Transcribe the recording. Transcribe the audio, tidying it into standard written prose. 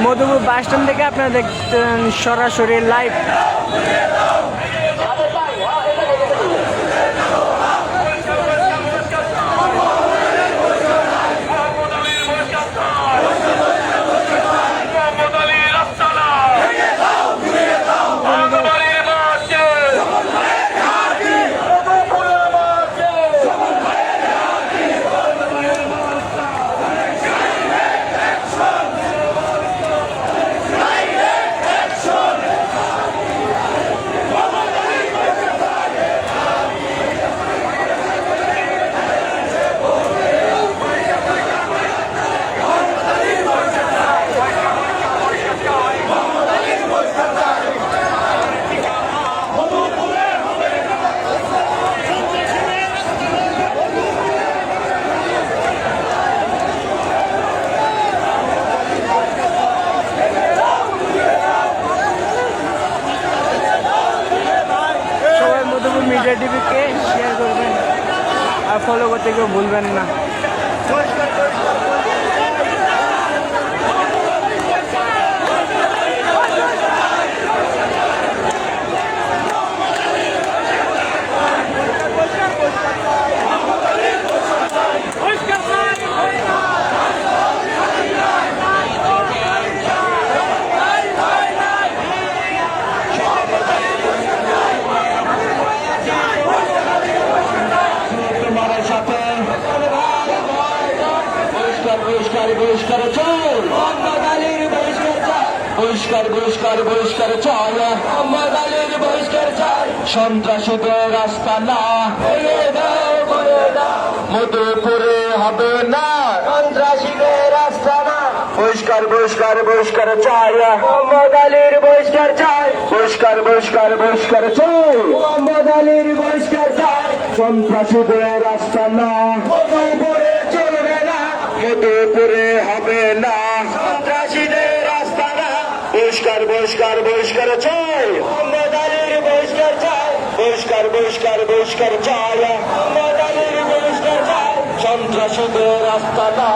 Madhupur bus stand থেকে আপনারা দেখতেন সরাসরি লাইভ। মিডিয়া টিভিকে শেয়ার করবেন আর ফলো করতে কেউ ভুলবেন না। বহিষ্কার চল মোহাম্মদ আলীর বহিষ্কার চাই, বহিষ্কার বহিষ্কার বহিষ্কার চল মোহাম্মদ আলীর বহিষ্কার চাই, সন্ত্রাসীদের রাস্তা না মধুপুরে হবে না, সন্ত্রাসীদের রাস্তা না, বহিষ্কার বহিষ্কার বহিষ্কার চাই মোহাম্মদ আলীর বহিষ্কার চাই, বহিষ্কার বহিষ্কার বহিষ্কার চাই মোহাম্মদ আলীর বহিষ্কার চাই, সন্ত্রাসীদের রাস্তা না মধুপুরে চলবে না, মধুপুরে হবে না, সন্ত্রাসীদের রাস্তা না, বহিষ্কার বহিষ্কার বহিষ্কার চাই মোহাম্মদ আলীর বহিষ্কার চাই, বহিষ্কার বহিষ্কার বহিষ্কার চাই মোহাম্মদ আলীর বহিষ্কার চাই, সন্ত্রাসীদের রাস্তা না